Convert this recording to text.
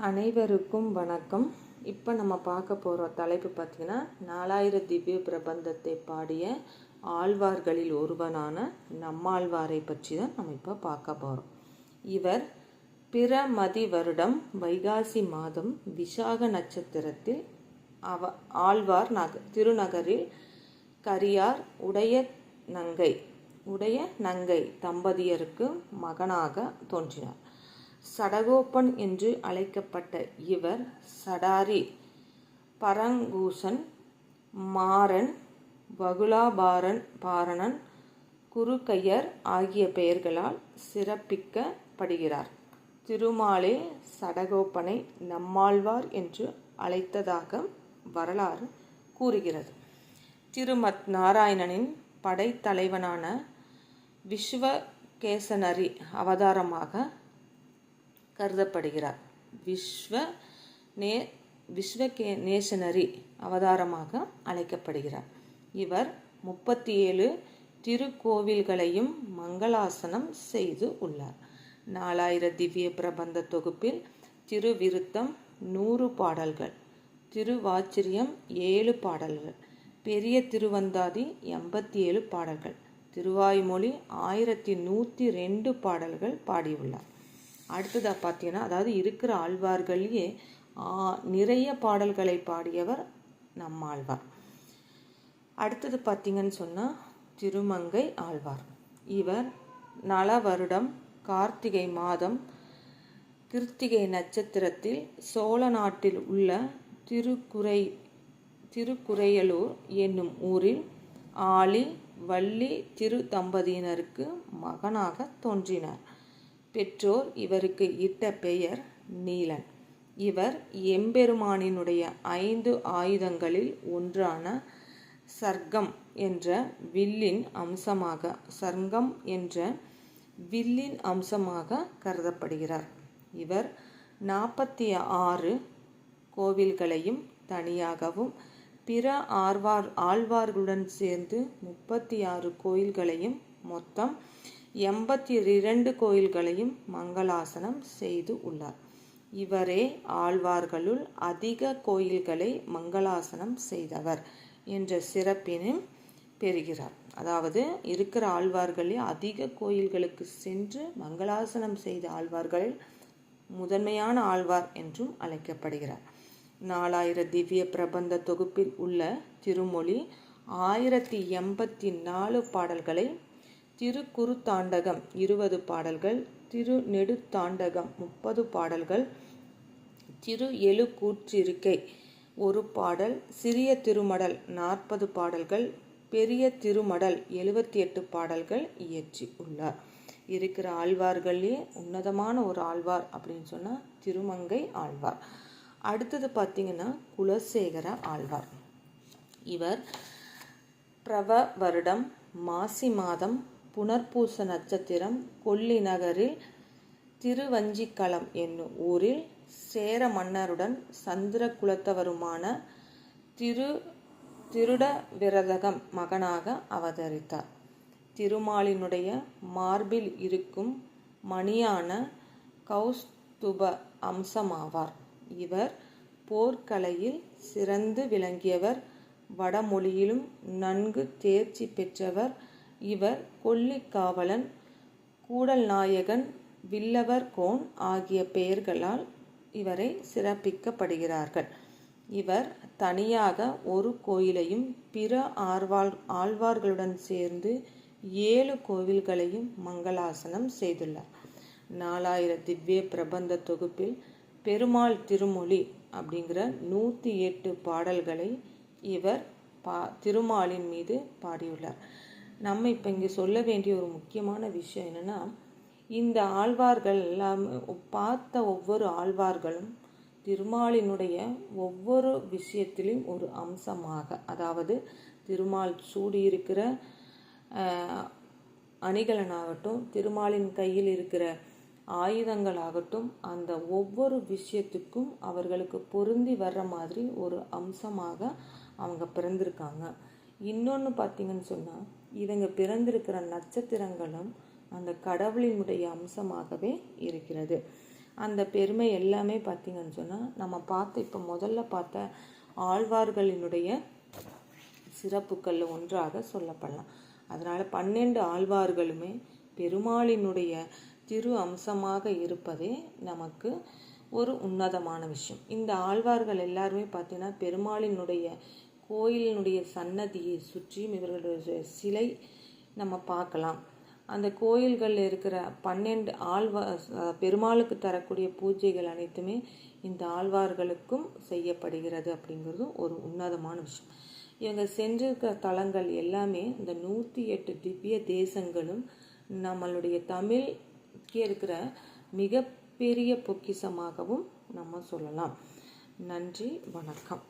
அனைவருக்கும் வணக்கம். இப்போ நம்ம பார்க்க போகிற தலைப்பு பார்த்திங்கன்னா 4000 திவ்ய பிரபந்தத்தை பாடிய ஆழ்வார்களில் ஒருவனான நம்மாழ்வாரை பற்றி தான் நம்ம இப்போ பார்க்க போகிறோம். இவர் பிரமதி வருடம் வைகாசி மாதம் விசாக நட்சத்திரத்தில் ஆழ்வார் திருநகரில் கரியார் உடைய நங்கை தம்பதியருக்கு மகனாக தோன்றினார். சடகோபன் என்று அழைக்கப்பட்ட இவர் சடாரி, பரங்கூசன், மாறன், வகுலாபாரணன், குருகையர் ஆகிய பெயர்களால் சிறப்பிக்கப்படுகிறார். திருமாலே சடகோபனை நம்மாழ்வார் என்று அழைத்ததாக வரலாறு கூறுகிறது. திருமத் நாராயணனின் படைத்தலைவனான விஸ்வகேசனரி அவதாரமாக கருதப்படுகிறார். விஸ்வகேசனரி அவதாரமாக அழைக்கப்படுகிறார். இவர் 37 திருக்கோவில்களையும் மங்களாசனம் செய்து உள்ளார். 4000 திவ்ய பிரபந்த தொகுப்பில் திருவிருத்தம் 100 பாடல்கள், திருவாச்சிரியம் 7 பாடல்கள், பெரிய திருவந்தாதி 87 பாடல்கள், திருவாய்மொழி 1102 பாடல்கள் பாடியுள்ளார். அடுத்ததாக பார்த்தீங்கன்னா, அதாவது இருக்கிற ஆழ்வார்களையே நிறைய பாடல்களை பாடியவர் நம்மாழ்வார். அடுத்தது பார்த்தீங்கன்னு சொன்னால் திருமங்கை ஆழ்வார். இவர் நல வருடம் கார்த்திகை மாதம் கிருத்திகை நட்சத்திரத்தில் சோழ நாட்டில் உள்ள திருக்குறையலூர் என்னும் ஊரில் ஆலி வள்ளி திரு தம்பதியினருக்கு மகனாக தோன்றினார். பெற்றோர் இவருக்கு இட்ட பெயர் நீலன். இவர் எம்பெருமானினுடைய 5 ஆயுதங்களில் ஒன்றான சர்க்கம் என்ற வில்லின் அம்சமாக கருதப்படுகிறார். இவர் 46 கோவில்களையும் தனியாகவும் பிற ஆழ்வார்களுடன் சேர்ந்து 36 கோயில்களையும் மொத்தம் 82 கோயில்களையும் மங்களாசனம் செய்து உள்ளார். இவரே ஆழ்வார்களுள் அதிக கோயில்களை மங்களாசனம் செய்தவர் என்ற சிறப்பினை பெறுகிறார். அதாவது இருக்கிற ஆழ்வார்களே அதிக கோயில்களுக்கு சென்று மங்களாசனம் செய்த ஆழ்வார்களில் முதன்மையான ஆழ்வார் என்றும் அழைக்கப்படுகிறார். 4000 திவ்ய பிரபந்த தொகுப்பில் உள்ள திருமொழி 1084 பாடல்களை, திருக்குறுத்தாண்டகம் 20 பாடல்கள், திருநெடுத்தாண்டகம் 30 பாடல்கள், திரு எழுக்கூற்றிருக்கை 1 பாடல், சிறிய திருமடல் 40 பாடல்கள், பெரிய திருமடல் 78 பாடல்கள் இயற்றி உள்ளார். இருக்கிற ஆழ்வார்களே உன்னதமான ஒரு ஆழ்வார் அப்படின்னு சொன்னால் திருமங்கை ஆழ்வார். அடுத்தது பார்த்தீங்கன்னா குலசேகர ஆழ்வார். இவர் பிரவ வருடம் மாசி மாதம் புனர்பூச நட்சத்திரம் கொல்லி நகரில் திருவஞ்சிக்களம் என்னும் ஊரில் சேர மன்னருடன் சந்திர குலத்தவருமான திருடவிரதகம் மகனாக அவதரித்தார். திருமாலினுடைய மார்பில் இருக்கும் மணியான கௌஸ்துப அம்சமாவார். இவர் போர்க்கலையில் சிறந்து விளங்கியவர். வடமொழியிலும் நன்கு தேர்ச்சி பெற்றவர். இவர் கொல்லிக்காவலன், கூடல் நாயகன், வில்லவர் கோன் ஆகிய பெயர்களால் இவரை சிறப்பிக்கப்படுகிறார்கள். இவர் தனியாக ஒரு கோயிலையும் பிற ஆழ்வார்களுடன் சேர்ந்து 7 கோவில்களையும் மங்களாசனம் செய்துள்ளார். 4000 திவ்ய பிரபந்த தொகுப்பில் பெருமாள் திருமொழி அப்படிங்கிற 108 பாடல்களை இவர் திருமாலின் மீது பாடியுள்ளார். நம்ம இப்போ இங்கே சொல்ல வேண்டிய ஒரு முக்கியமான விஷயம் என்னென்னா, இந்த ஆழ்வார்கள் எல்லாம் பார்த்த ஒவ்வொரு ஆழ்வார்களும் திருமாலினுடைய ஒவ்வொரு விஷயத்திலும் ஒரு அம்சமாக, அதாவது திருமால் சூடியிருக்கிற அணிகலனாகட்டும், திருமாலின் கையில் இருக்கிற ஆயுதங்களாகட்டும், அந்த ஒவ்வொரு விஷயத்துக்கும் அவர்களுக்கு பொருந்தி வர்ற மாதிரி ஒரு அம்சமாக அவங்க பிறந்திருக்காங்க. இன்னொன்று பார்த்தீங்கன்னு சொன்னால், இவங்க பிறந்திருக்கிற நட்சத்திரங்களும் அந்த கடவுளினுடைய அம்சமாகவே இருக்கிறது. அந்த பெருமை எல்லாமே பார்த்திங்கன்னு சொன்னால் நம்ம இப்போ முதல்ல பார்த்த ஆழ்வார்களினுடைய சிறப்புக்களில் ஒன்றாக சொல்லப்படலாம். அதனால் 12 ஆழ்வார்களுமே பெருமாளினுடைய திரு அம்சமாக இருப்பதே நமக்கு ஒரு உன்னதமான விஷயம். இந்த ஆழ்வார்கள் எல்லாருமே பார்த்தீங்கன்னா பெருமாளினுடைய கோயிலினுடைய சன்னதியை சுற்றியும் இவர்களுடைய சிலை நம்ம பார்க்கலாம். அந்த கோயில்களில் இருக்கிற 12 பெருமாளுக்கு தரக்கூடிய பூஜைகள் அனைத்துமே இந்த ஆழ்வார்களுக்கும் செய்யப்படுகிறது அப்படிங்கிறதும் ஒரு உன்னதமான விஷயம். இவங்க சென்றிருக்கிற தலங்கள் எல்லாமே இந்த 108 திவ்ய தேசங்களும் நம்மளுடைய தமிழுக்கே இருக்கிற மிகப்பெரிய பொக்கிஷமாகவும் நம்ம சொல்லலாம். நன்றி, வணக்கம்.